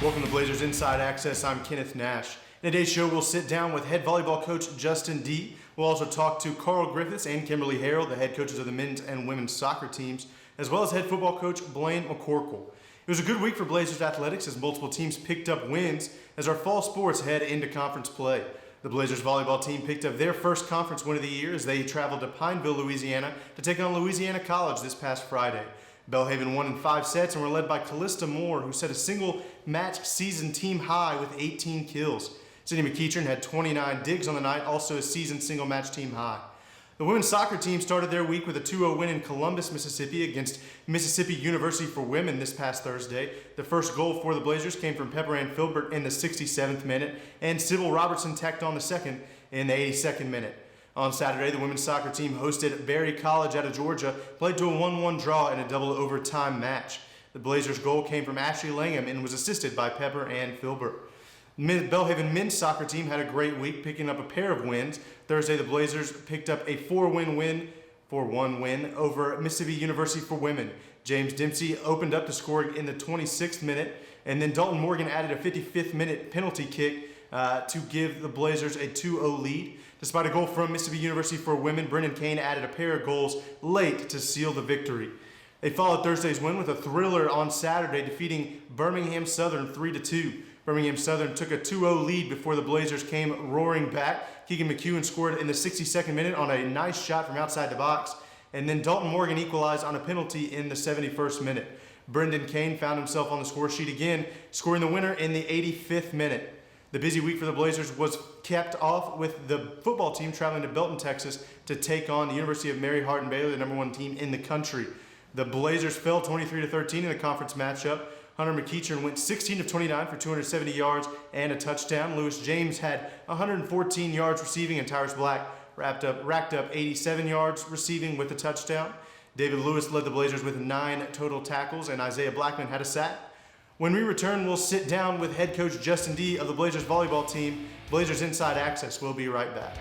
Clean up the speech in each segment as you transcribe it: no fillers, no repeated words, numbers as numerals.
Welcome to Blazers Inside Access. I'm Kenneth Nash. In today's show, we'll sit down with head volleyball coach Justin D. We'll also talk to Carl Griffiths and Kimberly Harrell, the head coaches of the men's and women's soccer teams, as well as head football coach Blaine McCorkle. It was a good week for Blazers athletics as multiple teams picked up wins as our fall sports head into conference play. The Blazers volleyball team picked up their first conference win of the year as they traveled to Pineville, Louisiana to take on Louisiana College this past Friday. Belhaven won in 5 sets and were led by Callista Moore, who set a single match season team high with 18 kills. Sydney McEachern had 29 digs on the night, also a season single match team high. The women's soccer team started their week with a 2-0 win in Columbus, Mississippi against Mississippi University for women this past Thursday. The first goal for the Blazers came from Pepper Ann Filbert in the 67th minute, and Sybil Robertson tacked on the second in the 82nd minute. On Saturday, the women's soccer team hosted Berry College out of Georgia, played to a 1-1 draw in a double overtime match. The Blazers' goal came from Ashley Langham and was assisted by Pepper Ann Filbert. Belhaven men's soccer team had a great week, picking up a pair of wins. Thursday, the Blazers picked up a 4-1 win over Mississippi University for women. James Dempsey opened up the scoring in the 26th minute, and then Dalton Morgan added a 55th minute penalty kick to give the Blazers a 2-0 lead. Despite a goal from Mississippi University for women, Brendan Kane added a pair of goals late to seal the victory. They followed Thursday's win with a thriller on Saturday, defeating Birmingham Southern 3-2. Birmingham Southern took a 2-0 lead before the Blazers came roaring back. Keegan McEwen scored in the 62nd minute on a nice shot from outside the box, and then Dalton Morgan equalized on a penalty in the 71st minute. Brendan Kane found himself on the score sheet again, scoring the winner in the 85th minute. The busy week for the Blazers was capped off with the football team traveling to Belton, Texas to take on the University of Mary Hardin Baylor, the number 1 team in the country. The Blazers fell 23-13 in the conference matchup. Hunter McEachern went 16 of 29 for 270 yards and a touchdown. Lewis James had 114 yards receiving, and Tyrus Black racked up 87 yards receiving with a touchdown. David Lewis led the Blazers with 9 total tackles, and Isaiah Blackman had a sack. When we return, we'll sit down with head coach Justin D. of the Blazers volleyball team. Blazers Inside Access. We'll be right back.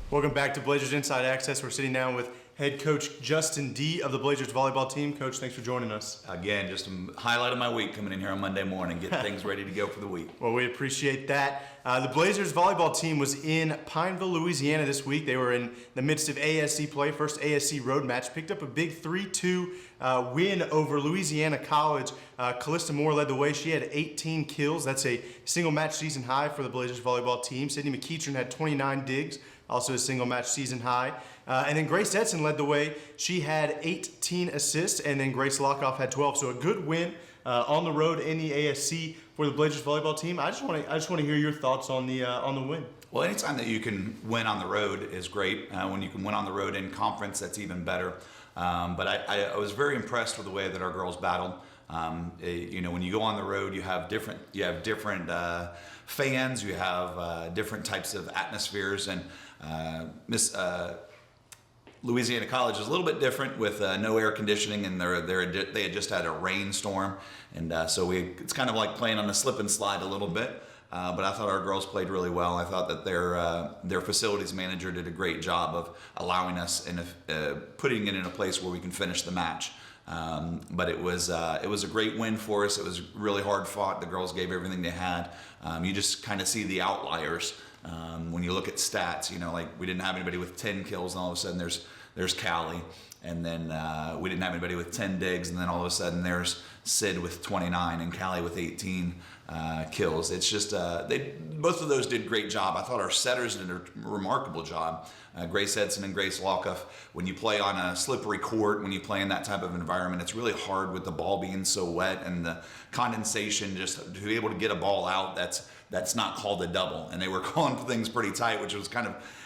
Welcome back to Blazers Inside Access. We're sitting down with head coach Justin D. of the Blazers volleyball team. Coach, thanks for joining us. Again, just a highlight of my week coming in here on Monday morning, getting things ready to go for the week. Well, we appreciate that. The Blazers volleyball team was in Pineville, Louisiana this week. They were in the midst of ASC play, first ASC road match, picked up a big 3-2 win over Louisiana College. Callista Moore led the way. She had 18 kills. That's a single match season high for the Blazers volleyball team. Sydney McEachern had 29 digs, also a single match season high. And then Grace Edson led the way. She had 18 assists, and then Grace Lockoff had 12. So a good win on the road in the ASC for the Blazers volleyball team. I just want to hear your thoughts on the win. Well, anytime that you can win on the road is great. When you can win on the road in conference, that's even better. But I was very impressed with the way that our girls battled. When you go on the road, you have different fans, you have different types of atmospheres, and Louisiana College is a little bit different with no air conditioning, and they had just had a rainstorm, and so it's kind of like playing on a slip and slide a little bit. But I thought our girls played really well. I thought that their facilities manager did a great job of allowing us and putting it in a place where we can finish the match. But it was a great win for us. It was really hard fought. The girls gave everything they had. You just kind of see the outliers when you look at stats. Like we didn't have anybody with 10 kills, and all of a sudden there's Callie, and then we didn't have anybody with 10 digs, and then all of a sudden there's Sid with 29 and Callie with 18 kills. It's just both of those did a great job. I thought our setters did a remarkable job. Grace Edson and Grace Lockoff, when you play on a slippery court, when you play in that type of environment, it's really hard with the ball being so wet and the condensation, just to be able to get a ball out that's that's not called a double, and they were calling things pretty tight, which was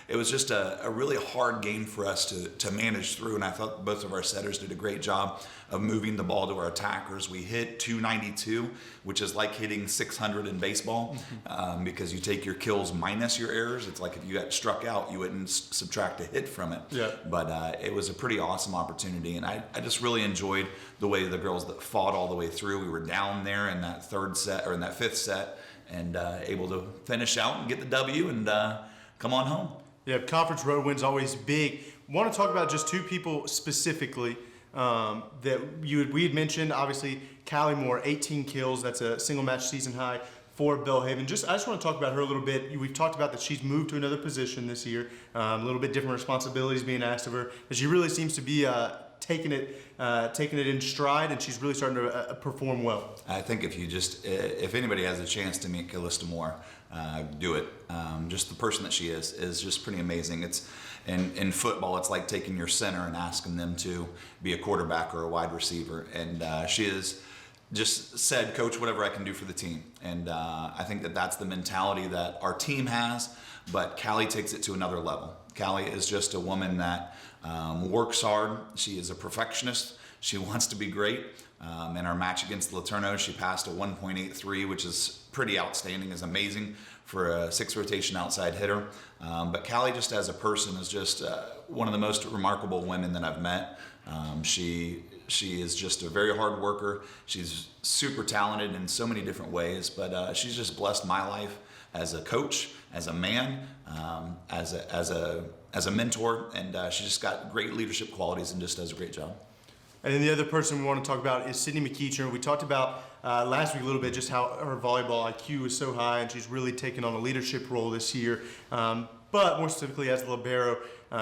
it was just a really hard game for us to manage through. And I thought both of our setters did a great job of moving the ball to our attackers. We hit 292, which is like hitting 600 in baseball, because you take your kills minus your errors. It's like if you got struck out, you wouldn't subtract a hit from it. Yeah. But it was a pretty awesome opportunity, and I just really enjoyed the way the girls that fought all the way through. We were down there in that fifth set, and able to finish out and get the W and come on home. Yeah, conference road wins always big. Want to talk about just two people specifically that we had mentioned. Obviously, Callie Moore, 18 kills. That's a single match season high for Belhaven. I just want to talk about her a little bit. We've talked about that she's moved to another position this year. A little bit different responsibilities being asked of her. But she really seems to be taking it in stride, and she's really starting to perform well. I think if anybody has a chance to meet Callista Moore, do it. Just the person that she is just pretty amazing. It's in football, it's like taking your center and asking them to be a quarterback or a wide receiver, and she is just said, "Coach, whatever I can do for the team." And I think that's the mentality that our team has, but Callie takes it to another level. Callie is just a woman that works hard. She is a perfectionist. She wants to be great. In our match against Laterno, she passed a 1.83, which is pretty outstanding, is amazing for a 6 rotation outside hitter. But Callie, just as a person, is just one of the most remarkable women that I've met. She is just a very hard worker. She's super talented in so many different ways, but she's just blessed my life as a coach, as a man, as a mentor, and she just got great leadership qualities and just does a great job. And then the other person we want to talk about is Sydney McEachern. We talked about last week a little bit just how her volleyball IQ is so high, and she's really taken on a leadership role this year. But more specifically as the libero,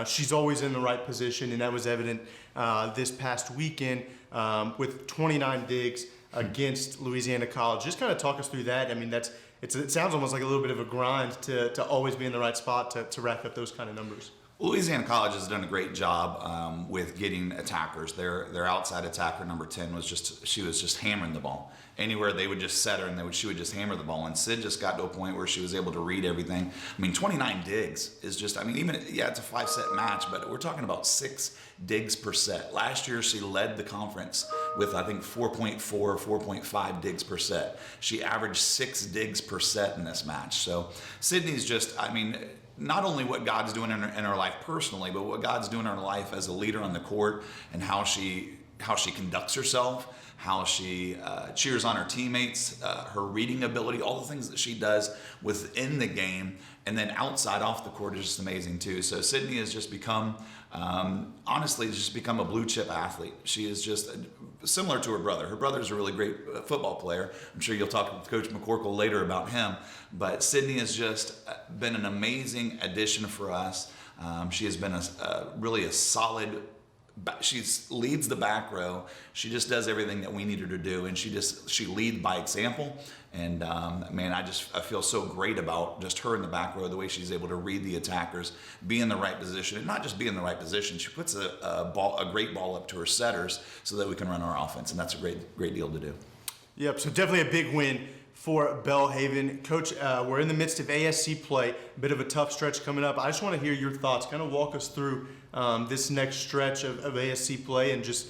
she's always in the right position, and that was evident this past weekend with 29 digs against Louisiana College. Just kind of talk us through that. I mean, it sounds almost like a little bit of a grind to always be in the right spot to rack up those kind of numbers. Louisiana College has done a great job with getting attackers. Their outside attacker, number 10, was just hammering the ball. Anywhere they would just set her, and she would just hammer the ball. And Sid just got to a point where she was able to read everything. I mean, 29 digs is just, it's a 5-set match, but we're talking about 6 digs per set. Last year, she led the conference with, I think, 4.4, 4.5 digs per set. She averaged 6 digs per set in this match. So Sydney's just, not only what God's doing in her life personally, but what God's doing in her life as a leader on the court, and how she conducts herself, how she cheers on her teammates, her reading ability, all the things that she does within the game, and then outside off the court is just amazing too. So Sydney has just become, honestly, a blue chip athlete. She is just similar to her brother. Her brother's a really great football player. I'm sure you'll talk with Coach McCorkle later about him. But Sydney has just been an amazing addition for us. She has been really a solid. She leads the back row. She just does everything that we need her to do, and she leads by example. And I feel so great about just her in the back row, the way she's able to read the attackers, be in the right position, and not just be in the right position. She puts a great ball up to her setters so that we can run our offense, and that's a great deal to do. Yep. So definitely a big win for Belhaven. Coach, we're in the midst of ASC play, a bit of a tough stretch coming up. I just want to hear your thoughts. Kind of walk us through this next stretch of ASC play, and just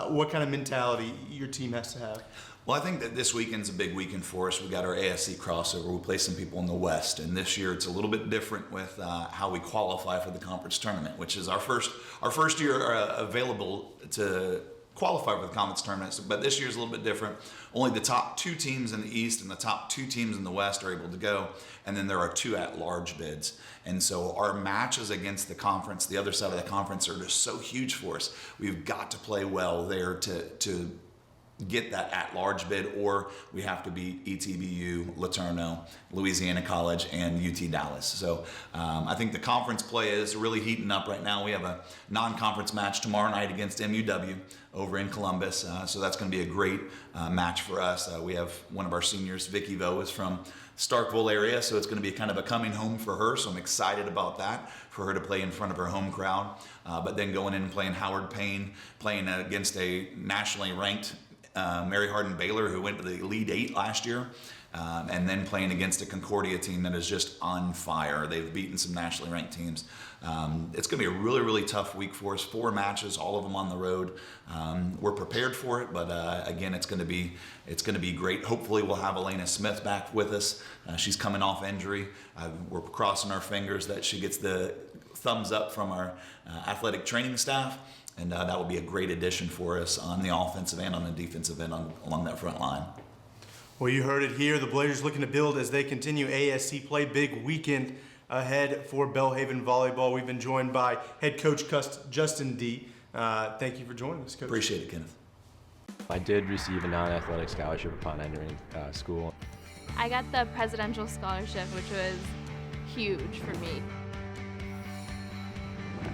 what kind of mentality your team has to have. Well, I think that this weekend's a big weekend for us. We got our ASC crossover. We play some people in the West, and this year it's a little bit different with how we qualify for the conference tournament, which is our first year available to qualify for the conference tournaments. But this year's a little bit different. Only the top 2 teams in the East and the top 2 teams in the West are able to go, and then there are 2 at-large bids. And so our matches against the conference, the other side of the conference, are just so huge for us. We've got to play well there to get that at-large bid, or we have to beat ETBU, Laterno, Louisiana College, and UT Dallas. So I think the conference play is really heating up right now. We have a non-conference match tomorrow night against MUW over in Columbus, so that's going to be a great match for us. We have one of our seniors, Vicky Vo, is from Starkville area, so it's going to be kind of a coming home for her, so I'm excited about that, for her to play in front of her home crowd. But then going in and playing Howard Payne, playing against a nationally ranked Mary Hardin Baylor, who went to the Elite Eight last year, and then playing against a Concordia team that is just on fire. They've beaten some nationally ranked teams. It's going to be a really, really tough week for us. 4 matches, all of them on the road. We're prepared for it, but again, it's going to be great. Hopefully, we'll have Elena Smith back with us. She's coming off injury. We're crossing our fingers that she gets the thumbs up from our athletic training staff. And that will be a great addition for us on the offensive and on the defensive end along that front line. Well, you heard it here. The Blazers looking to build as they continue ASC play. Big weekend ahead for Belhaven volleyball. We've been joined by head coach Justin D. Thank you for joining us, Coach. Appreciate it, Kenneth. I did receive a non-athletic scholarship upon entering school. I got the presidential scholarship, which was huge for me.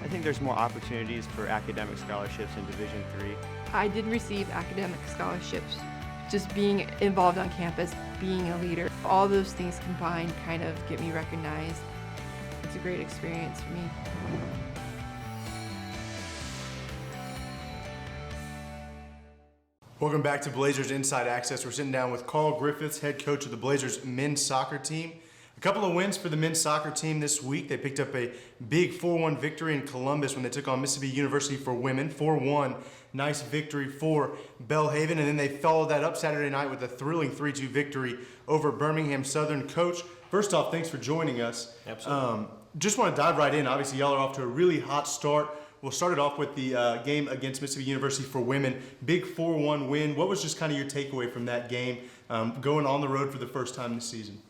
I think there's more opportunities for academic scholarships in Division III. I did receive academic scholarships. Just being involved on campus, being a leader, all those things combined kind of get me recognized. It's a great experience for me. Welcome back to Blazers Inside Access. We're sitting down with Carl Griffiths, head coach of the Blazers men's soccer team. A couple of wins for the men's soccer team this week. They picked up a big 4-1 victory in Columbus when they took on Mississippi University for women. 4-1, nice victory for Belhaven. And then they followed that up Saturday night with a thrilling 3-2 victory over Birmingham Southern. Coach, first off, thanks for joining us. Absolutely. Just want to dive right in. Obviously, y'all are off to a really hot start. We'll start it off with the game against Mississippi University for women. Big 4-1 win. What was just kind of your takeaway from that game, going on the road for the first time this season?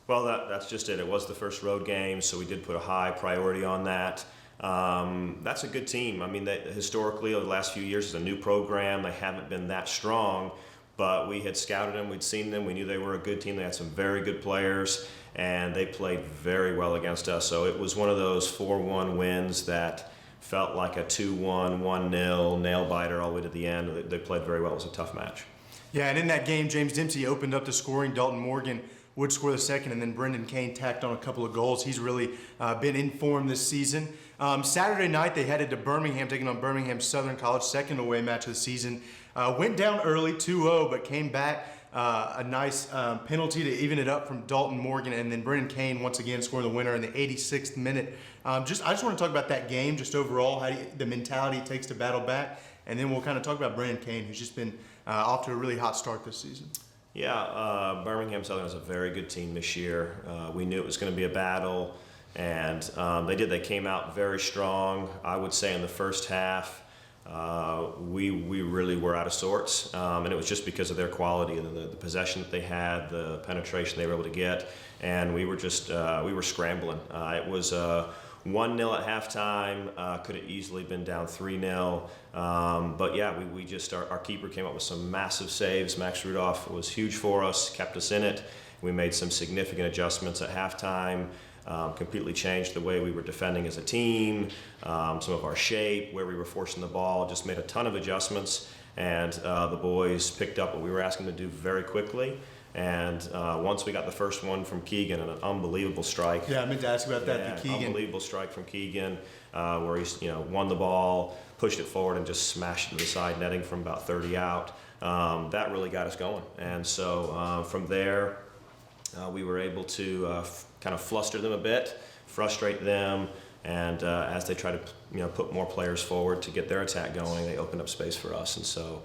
Well, that's just it. It was the first road game, so we did put a high priority on that. That's a good team. I mean, historically, over the last few years, it's a new program. They haven't been that strong, but we had scouted them. We'd seen them. We knew they were a good team. They had some very good players, and they played very well against us. So it was one of those 4-1 wins that felt like a 2-1, 1-0, nail-biter all the way to the end. They played very well. It was a tough match. Yeah, and in that game, James Dempsey opened up the scoring. Dalton Morgan would score the second, and then Brendan Kane tacked on a couple of goals. He's really been in form this season. Saturday night, they headed to Birmingham, taking on Birmingham Southern College, second away match of the season. Went down early, 2-0, but came back. A nice penalty to even it up from Dalton Morgan, and then Brendan Kane once again scoring the winner in the 86th minute. I just want to talk about that game, just overall, the mentality it takes to battle back, and then we'll kind of talk about Brendan Kane, who's just been off to a really hot start this season. Yeah, Birmingham Southern is a very good team this year. We knew it was going to be a battle, and they came out very strong. I would say in the first half, we really were out of sorts, and it was just because of their quality and the possession that they had, the penetration they were able to get, and we were just we were scrambling. It was 1-0 at halftime. Could have easily been down 3-0. But yeah, we just our keeper came up with some massive saves. Max Rudolph was huge for us, kept us in it. We made some significant adjustments at halftime. Completely changed the way we were defending as a team, some of our shape, where we were forcing the ball, just made a ton of adjustments, and the boys picked up what we were asking them to do very quickly. And once we got the first one from Keegan, and an unbelievable strike. Yeah, I meant to ask about that, the Keegan. Unbelievable strike from Keegan, where he's won the ball, pushed it forward, and just smashed it to the side netting from about 30 out. That really got us going. And so from there, we were able to kind of fluster them a bit, frustrate them, and as they try to put more players forward to get their attack going, they opened up space for us. And so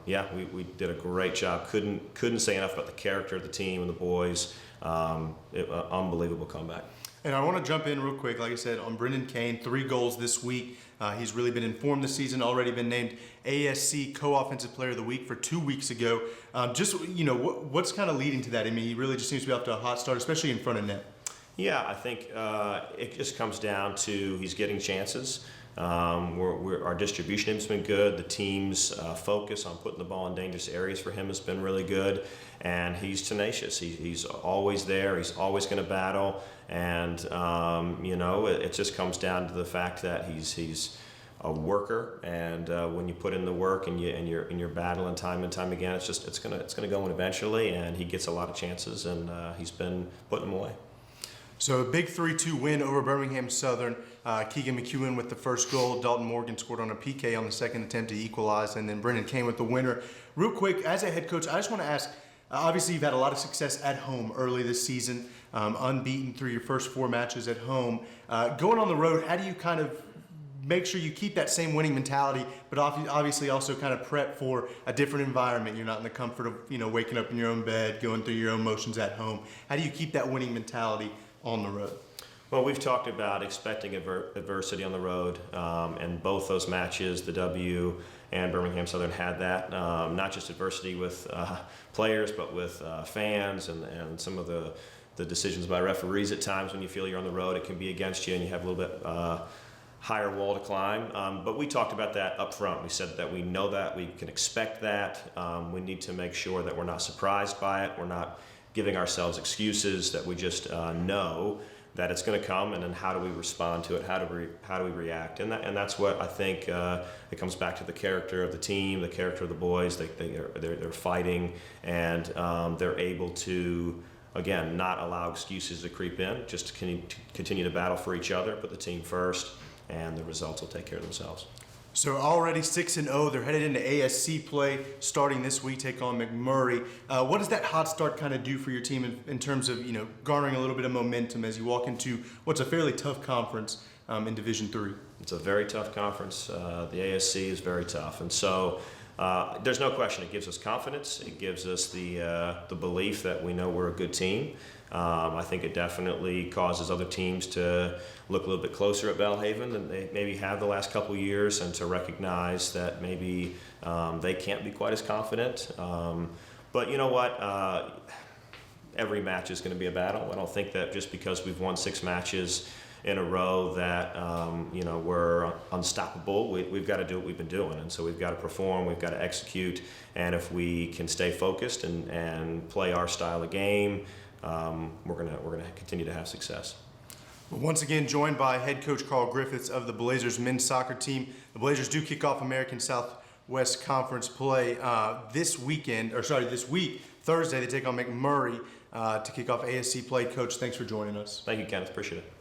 we did a great job. Couldn't say enough about the character of the team and the boys. Unbelievable comeback. And I want to jump in real quick, like I said, on Brendan Kane, 3 goals this week. He's really been in form this season, already been named ASC Co-Offensive Player of the Week for 2 weeks ago. What's kind of leading to that? I mean, he really just seems to be off to a hot start, especially in front of net. Yeah, I think it just comes down to he's getting chances. Our distribution has been good. The team's focus on putting the ball in dangerous areas for him has been really good, and he's tenacious. He's always there. He's always going to battle, and it just comes down to the fact that he's a worker, and when you put in the work and you're battling time and time again, it's gonna go in eventually, and he gets a lot of chances, and he's been putting them away. So a big 3-2 win over Birmingham Southern. Keegan McEwen with the first goal. Dalton Morgan scored on a PK on the second attempt to equalize, and then Brendan Kane with the winner. Real quick, as a head coach, I just want to ask, obviously you've had a lot of success at home early this season, unbeaten through your first 4 matches at home. Going on the road, how do you kind of make sure you keep that same winning mentality, but obviously also kind of prep for a different environment? You're not in the comfort of, waking up in your own bed, going through your own motions at home. How do you keep that winning mentality on the road? Well, we've talked about expecting adversity on the road, and both those matches, the W and Birmingham Southern, had that. Not just adversity with players, but with fans and some of the decisions by referees at times. When you feel you're on the road, it can be against you and you have a little bit higher wall to climb. But we talked about that up front. We said that we know that, we can expect that. We need to make sure that we're not surprised by it. We're not giving ourselves excuses, that we just know that it's going to come, and then how do we respond to it? How do we react? And that's what I think it comes back to the character of the team, the character of the boys. They're fighting, and they're able to, again, not allow excuses to creep in. Just continue to battle for each other, put the team first, and the results will take care of themselves. So already 6-0, they're headed into ASC play starting this week, take on McMurray. What does that hot start kind of do for your team in terms of garnering a little bit of momentum as you walk into what's a fairly tough conference in Division III? It's a very tough conference. The ASC is very tough, and so there's no question it gives us confidence. It gives us the belief that we know we're a good team. I think it definitely causes other teams to look a little bit closer at Belhaven than they maybe have the last couple of years, and to recognize that maybe they can't be quite as confident. But you know what? Every match is going to be a battle. I don't think that just because we've won 6 matches in a row that we're unstoppable. We've got to do what we've been doing, and so we've got to perform, we've got to execute, and if we can stay focused and play our style of game, we're gonna continue to have success. Well, once again, joined by head coach Carl Griffiths of the Blazers men's soccer team. The Blazers do kick off American Southwest Conference play this week. Thursday, they take on McMurray to kick off ASC play. Coach, thanks for joining us. Thank you, Kenneth. Appreciate it.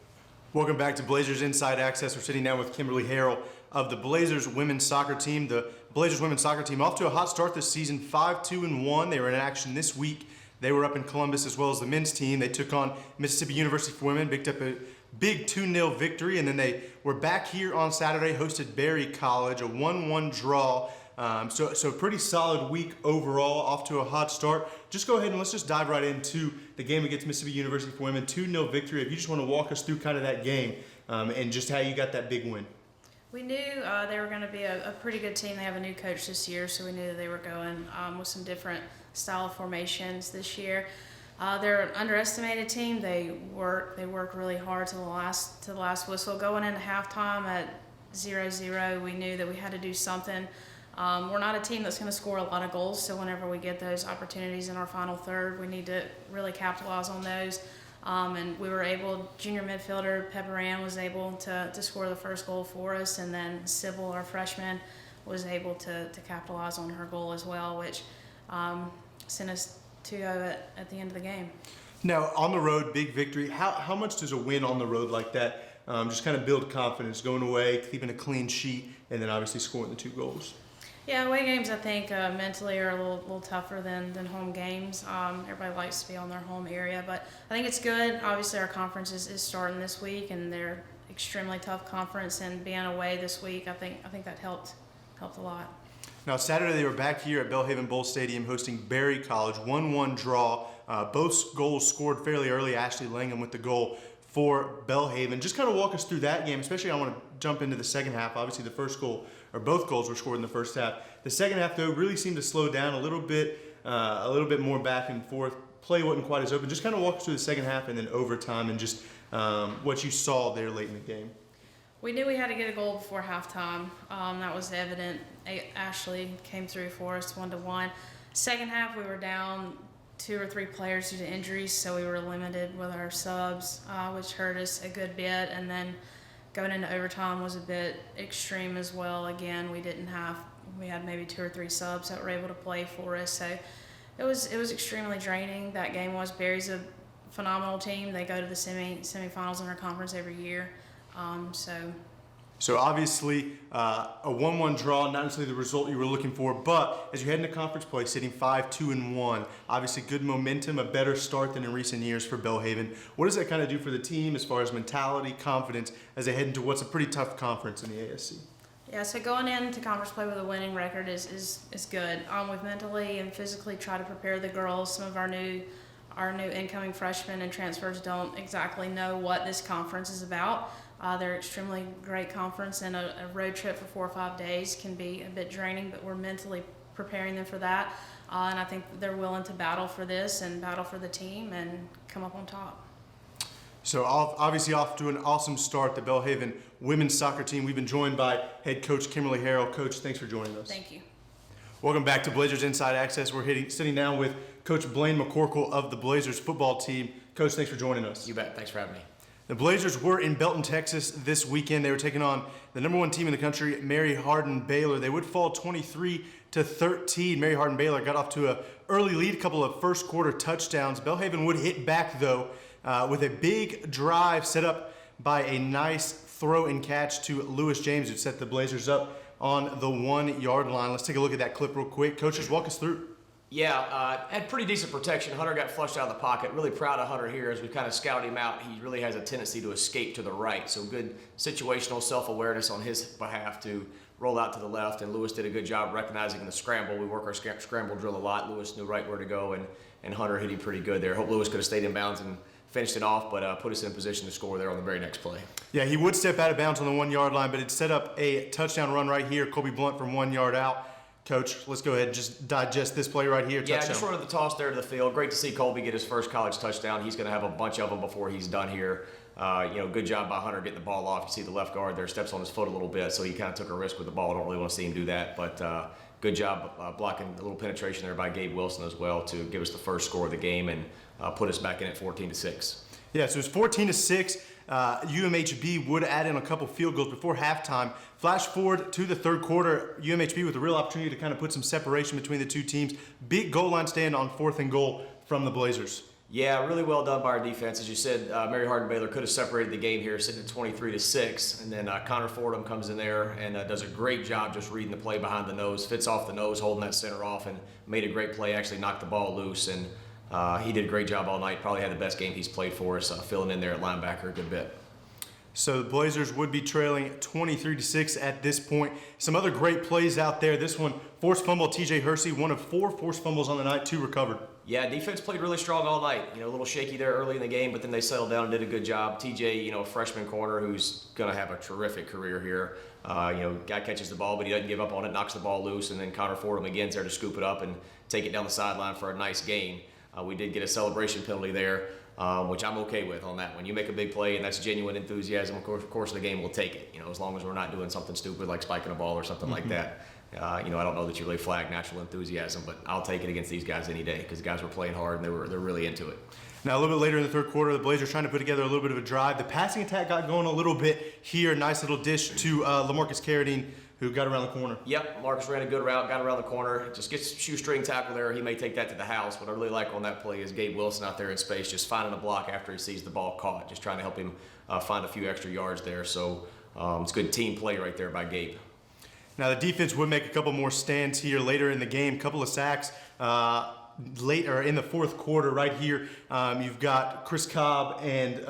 Welcome back to Blazers Inside Access. We're sitting down with Kimberly Harrell of the Blazers women's soccer team. The Blazers women's soccer team off to a hot start this season, 5-2-1. They were in action this week. They were up in Columbus as well as the men's team. They took on Mississippi University for women, picked up a big 2-0 victory, and then they were back here on Saturday, hosted Berry College, a 1-1 draw. So pretty solid week overall, off to a hot start. Just go ahead and let's just dive right into the game against Mississippi University for women, 2-0 victory. If you just want to walk us through kind of that game and just how you got that big win. We knew they were going to be a pretty good team. They have a new coach this year, so we knew that they were going with some different style of formations this year. They're an underestimated team. They work really hard to the last whistle. Going into halftime at 0-0, we knew that we had to do something. We're not a team that's going to score a lot of goals, so whenever we get those opportunities in our final third, we need to really capitalize on those. And we were able, junior midfielder Pepper Ann was able to score the first goal for us, and then Sybil, our freshman, was able to capitalize on her goal as well, which sent us 2-0 at the end of the game. Now, on the road, big victory. How much does a win on the road like that just kind of build confidence, going away, keeping a clean sheet, and then obviously scoring the 2 goals? Yeah, away games I think mentally are a little tougher than home games. Everybody likes to be on their home area, but I think it's good. Obviously our conference is starting this week, and they're extremely tough conference, and being away this week, I think that helped a lot. Now, Saturday they were back here at Belhaven Bowl Stadium hosting Berry College, 1-1 draw. Both goals scored fairly early. Ashley Langham with the goal for Belhaven. Just kind of walk us through that game, especially I want to jump into the second half. Obviously the first goal, or both goals were scored in the first half. The second half, though, really seemed to slow down a little bit more back and forth. Play wasn't quite as open. Just kind of walk us through the second half and then overtime and just what you saw there late in the game. We knew we had to get a goal before halftime. That was evident. Ashley came through for us 1-1. Second half, we were down 2 or 3 players due to injuries, so we were limited with our subs, which hurt us a good bit. And then going into overtime was a bit extreme as well. Again, we had maybe 2 or 3 subs that were able to play for us, so it was extremely draining. That game was. Berry's a phenomenal team. They go to the semifinals in our conference every year. So obviously, a 1-1 draw, not necessarily the result you were looking for, but as you head into conference play, sitting 5-2-1, obviously good momentum, a better start than in recent years for Belhaven. What does that kind of do for the team as far as mentality, confidence, as they head into what's a pretty tough conference in the ASC? Yeah, so going into conference play with a winning record is good. We've mentally and physically tried to prepare the girls. Some of our new incoming freshmen and transfers don't exactly know what this conference is about. They're extremely great conference, and a road trip for 4 or 5 days can be a bit draining, but we're mentally preparing them for that. And I think they're willing to battle for this and battle for the team and come up on top. So obviously off to an awesome start, the Belhaven women's soccer team. We've been joined by head coach Kimberly Harrell. Coach, thanks for joining us. Thank you. Welcome back to Blazers Inside Access. We're sitting down with Coach Blaine McCorkle of the Blazers football team. Coach, thanks for joining us. You bet. Thanks for having me. The Blazers were in Belton, Texas this weekend. They were taking on the #1 team in the country, Mary Hardin Baylor. They would fall 23-13. Mary Hardin Baylor got off to an early lead, a couple of first quarter touchdowns. Belhaven would hit back, though, with a big drive set up by a nice throw and catch to Lewis James, who set the Blazers up on the 1-yard line. Let's take a look at that clip real quick. Coach, just walk us through. Yeah, had pretty decent protection. Hunter got flushed out of the pocket. Really proud of Hunter here as we kind of scouted him out. He really has a tendency to escape to the right, so good situational self-awareness on his behalf to roll out to the left, and Lewis did a good job recognizing the scramble. We work our scramble drill a lot. Lewis knew right where to go, and Hunter hit him pretty good there. Hope Lewis could have stayed in bounds and finished it off, but put us in position to score there on the very next play. Yeah, he would step out of bounds on the 1-yard line, but it set up a touchdown run right here. Colby Blunt from 1 yard out. Coach, let's go ahead and just digest this play right here. Yeah, touchdown. just running the toss there to the field. Great to see Colby get his first college touchdown. He's going to have a bunch of them before he's done here. Good job by Hunter getting the ball off. You see the left guard there steps on his foot a little bit, so he kind of took a risk with the ball. I don't really want to see him do that, but good job blocking a little penetration there by Gabe Wilson as well to give us the first score of the game and put us back in at 14-6. Yeah, so it's 14-6. UMHB would add in a couple field goals before halftime. Flash forward to the third quarter, UMHB with a real opportunity to kind of put some separation between the two teams. Big goal line stand on 4th and goal from the Blazers. Yeah, really well done by our defense. As you said, Mary Hardin Baylor could have separated the game here, sitting at 23-6, and then Connor Fordham comes in there and does a great job just reading the play behind the nose, fits off the nose, holding that center off, and made a great play, actually knocked the ball loose, and he did a great job all night. Probably had the best game he's played for us, filling in there at linebacker a good bit. So the Blazers would be trailing 23-6 at this point. Some other great plays out there. This one, forced fumble, TJ Hersey, one of 4 forced fumbles on the night, 2 recovered. Yeah, defense played really strong all night. A little shaky there early in the game, but then they settled down and did a good job. TJ, a freshman corner who's going to have a terrific career here. Guy catches the ball, but he doesn't give up on it, knocks the ball loose, and then Connor Fordham again's there to scoop it up and take it down the sideline for a nice gain. We did get a celebration penalty there, which I'm okay with on that one. You make a big play, and that's genuine enthusiasm. Of course, the game will take it. As long as we're not doing something stupid like spiking a ball or something like that. I don't know that you really flag natural enthusiasm, but I'll take it against these guys any day because the guys were playing hard and they're really into it. Now, a little bit later in the third quarter, the Blazers trying to put together a little bit of a drive. The passing attack got going a little bit here. Nice little dish to LaMarcus Carradine, who got around the corner. Yep, Marcus ran a good route, got around the corner. Just gets shoestring tackle there. He may take that to the house. What I really like on that play is Gabe Wilson out there in space, just finding a block after he sees the ball caught, just trying to help him find a few extra yards there. So it's good team play right there by Gabe. Now, the defense would make a couple more stands here later in the game, couple of sacks. Later in the fourth quarter right here, you've got Chris Cobb and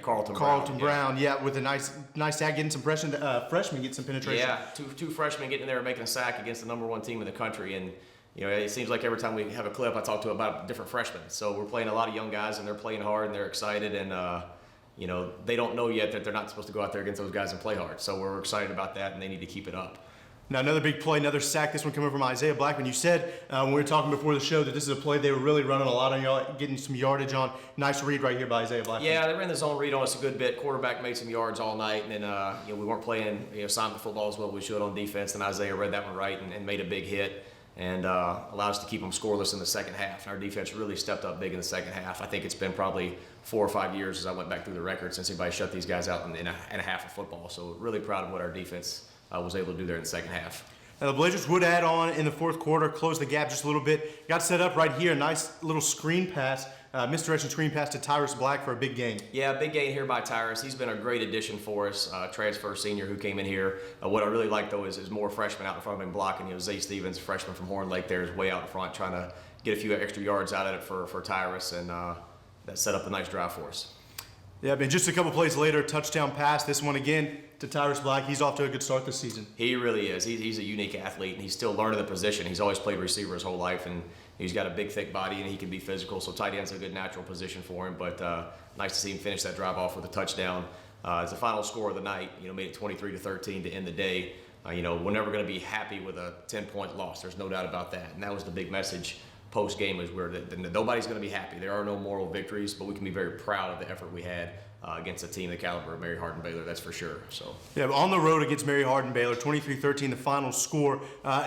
Carlton Brown, with a nice sack, getting some freshmen get some penetration. Yeah, two freshmen getting in there and making a sack against the #1 team in the country. And it seems like every time we have a clip, I talk to about different freshmen. So we're playing a lot of young guys, and they're playing hard, and they're excited, and they don't know yet that they're not supposed to go out there against those guys and play hard. So we're excited about that, and they need to keep it up. Now, another big play, another sack, this one coming from Isaiah Blackman. You said when we were talking before the show that this is a play they were really running a lot on y'all, getting some yardage on. Nice read right here by Isaiah Blackman. Yeah, they ran the zone read on us a good bit. Quarterback made some yards all night, and then we weren't playing assignment football as well as we should on defense, and Isaiah read that one right and made a big hit and allowed us to keep them scoreless in the second half. Our defense really stepped up big in the second half. I think it's been probably 4 or 5 years as I went back through the record since anybody shut these guys out in a half of football. So really proud of what our defense was able to do there in the second half. Now, the Blazers would add on in the fourth quarter, close the gap just a little bit. Got set up right here, a nice little screen pass Misdirection screen pass to Tyrus Black for a big gain. Yeah, big gain here by Tyrus. He's been a great addition for us, transfer senior who came in here. What I really like, though, is more freshmen out in front of him blocking. Zay Stevens, freshman from Horn Lake there, is way out in front trying to get a few extra yards out of it for Tyrus, and that set up a nice drive for us. Yeah, but just a couple plays later, touchdown pass. This one again to Tyrus Black. He's off to a good start this season. He really is. He's a unique athlete, and he's still learning the position. He's always played receiver his whole life, and he's got a big, thick body, and he can be physical. So tight end's a good natural position for him. But nice to see him finish that drive off with a touchdown. As the final score of the night, made it 23-13 to end the day. We're never going to be happy with a 10-point loss. There's no doubt about that. And that was the big message post-game, is where nobody's going to be happy. There are no moral victories, but we can be very proud of the effort we had against a team the caliber of Mary Hardin Baylor, that's for sure. So yeah, but on the road against Mary Hardin Baylor, 23-13, the final score.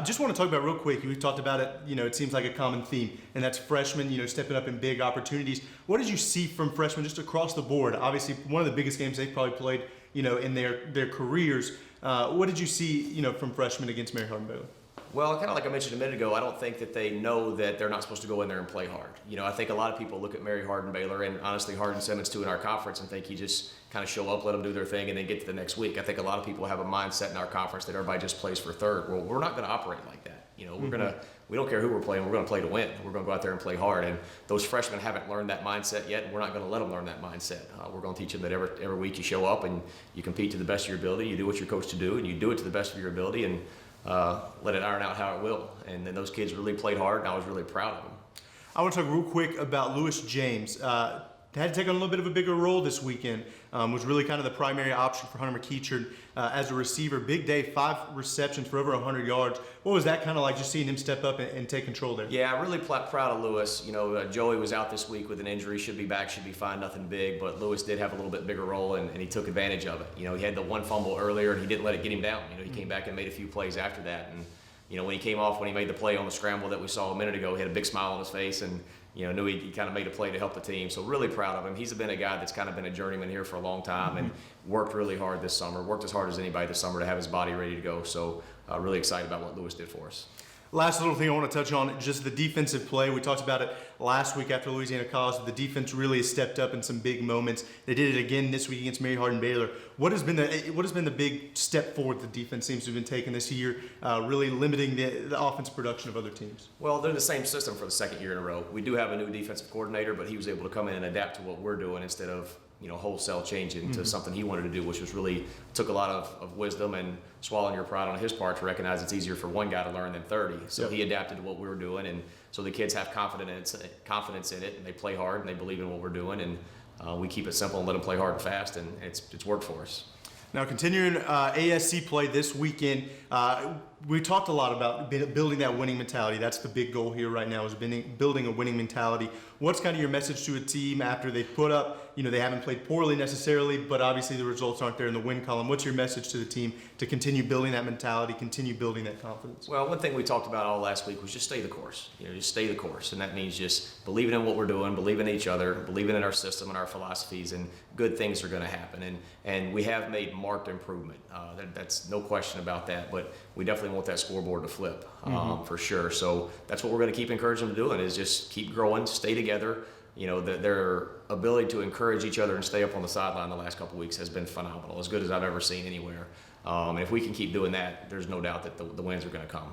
Just want to talk about real quick. We talked about it. It seems like a common theme, and that's freshmen. Stepping up in big opportunities. What did you see from freshmen just across the board? Obviously, one of the biggest games they've probably played, in their careers. What did you see, from freshmen against Mary Hardin Baylor? Well, kind of like I mentioned a minute ago, I don't think that they know that they're not supposed to go in there and play hard. I think a lot of people look at Mary Hardin Baylor, and honestly Hardin Simmons too, in our conference, and think you just kind of show up, let them do their thing, and then get to the next week. I think a lot of people have a mindset in our conference that everybody just plays for third. Well, we're not going to operate like that. We don't care who we're playing. We're going to play to win. We're going to go out there and play hard. And those freshmen haven't learned that mindset yet, and we're not going to let them learn that mindset. We're going to teach them that every week you show up and you compete to the best of your ability. You do what you're coached to do, and you do it to the best of your ability, and let it iron out how it will. And then those kids really played hard, and I was really proud of them. I want to talk real quick about Lewis James. Had to take on a little bit of a bigger role this weekend. Was really kind of the primary option for Hunter McEachern as a receiver. Big day, 5 receptions for over 100 yards. What was that kind of like, just seeing him step up and take control there? Yeah, I'm really proud of Lewis. Joey was out this week with an injury, should be back, should be fine, nothing big. But Lewis did have a little bit bigger role, and he took advantage of it. He had the one fumble earlier, and he didn't let it get him down. He came back and made a few plays after that. And when he came off, when he made the play on the scramble that we saw a minute ago, he had a big smile on his face, and knew he kind of made a play to help the team. So really proud of him. He's been a guy that's kind of been a journeyman here for a long time, and worked really hard this summer. Worked as hard as anybody this summer to have his body ready to go. So really excited about what Lewis did for us. Last little thing I want to touch on, just the defensive play. We talked about it last week after Louisiana College. The defense really has stepped up in some big moments. They did it again this week against Mary Hardin Baylor. What has been the big step forward the defense seems to have been taking this year, really limiting the offensive production of other teams? Well, they're the same system for the second year in a row. We do have a new defensive coordinator, but he was able to come in and adapt to what we're doing instead of wholesale change into something he wanted to do, which was really took a lot of wisdom and swallowing your pride on his part to recognize it's easier for one guy to learn than 30. So he adapted to what we were doing, and so the kids have confidence in it, and they play hard and they believe in what we're doing, and we keep it simple and let them play hard and fast, and it's worked for us. Now, continuing ASC play this weekend, we talked a lot about building that winning mentality. That's the big goal here right now, is building a winning mentality. What's kind of your message to a team after they put up, they haven't played poorly necessarily, but obviously the results aren't there in the win column. What's your message to the team to continue building that mentality, continue building that confidence? Well, one thing we talked about all last week was just stay the course. Just stay the course. And that means just believing in what we're doing, believing in each other, believing in our system and our philosophies, and good things are going to happen. And we have made marked improvement. That's no question about that. But we definitely want that scoreboard to flip for sure. So that's what we're going to keep encouraging them to do, and is just keep growing, stay together. Their ability to encourage each other and stay up on the sideline the last couple of weeks has been phenomenal, as good as I've ever seen anywhere. And if we can keep doing that, there's no doubt that the wins are going to come.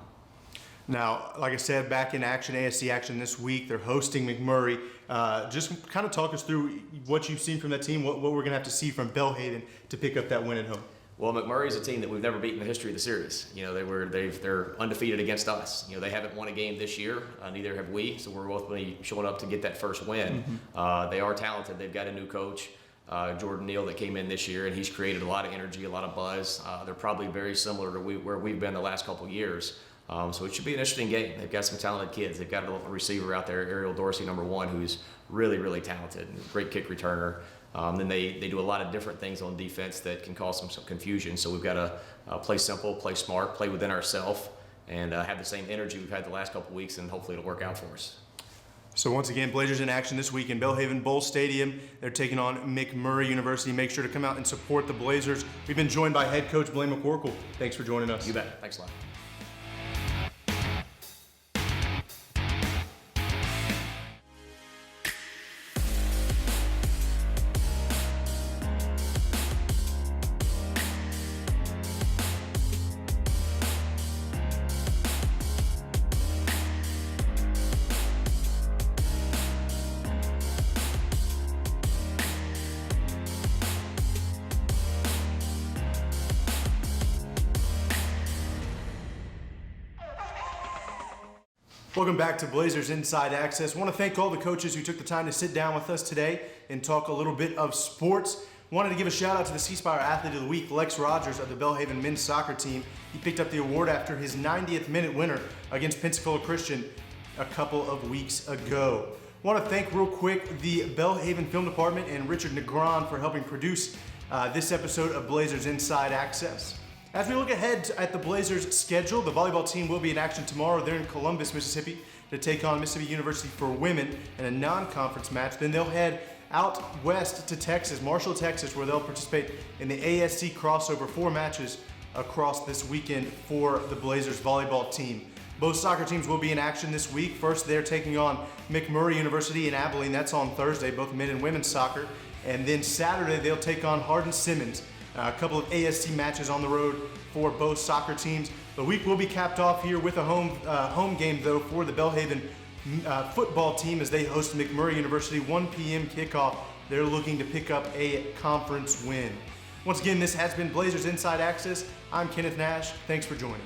Now, like I said, back in action, ASC action this week. They're hosting McMurray. Just kind of talk us through what you've seen from that team, what we're going to have to see from Belhaven to pick up that win at home. Well, McMurray is a team that we've never beaten in the history of the series. They're undefeated against us. They haven't won a game this year. Neither have we. So we're both going to be showing up to get that first win. They are talented. They've got a new coach, Jordan Neal, that came in this year, and he's created a lot of energy, a lot of buzz. They're probably very similar to where we've been the last couple of years. So it should be an interesting game. They've got some talented kids. They've got a receiver out there, Ariel Dorsey, number 1, who's really, really talented, great kick returner. Then they do a lot of different things on defense that can cause some confusion. So we've got to play simple, play smart, play within ourselves, and have the same energy we've had the last couple of weeks, and hopefully it'll work out for us. So once again, Blazers in action this week in Belhaven Bowl Stadium. They're taking on McMurray University. Make sure to come out and support the Blazers. We've been joined by head coach Blaine McCorkle. Thanks for joining us. You bet. Thanks a lot. Welcome back to Blazers Inside Access. I want to thank all the coaches who took the time to sit down with us today and talk a little bit of sports. Wanted to give a shout out to the C-Spire Athlete of the Week, Lex Rogers of the Belhaven men's soccer team. He picked up the award after his 90th minute winner against Pensacola Christian a couple of weeks ago. Want to thank real quick the Belhaven Film Department and Richard Negron for helping produce this episode of Blazers Inside Access. As we look ahead at the Blazers' schedule, the volleyball team will be in action tomorrow. They're in Columbus, Mississippi to take on Mississippi University for women in a non-conference match. Then they'll head out west to Texas, Marshall, Texas, where they'll participate in the ASC crossover, 4 matches across this weekend for the Blazers volleyball team. Both soccer teams will be in action this week. First, they're taking on McMurray University in Abilene. That's on Thursday, both men and women's soccer. And then Saturday, they'll take on Hardin-Simmons. A couple of ASC matches on the road for both soccer teams. The week will be capped off here with a home game, though, for the Belhaven football team as they host McMurray University. 1 p.m. kickoff. They're looking to pick up a conference win. Once again, this has been Blazers Inside Access. I'm Kenneth Nash. Thanks for joining.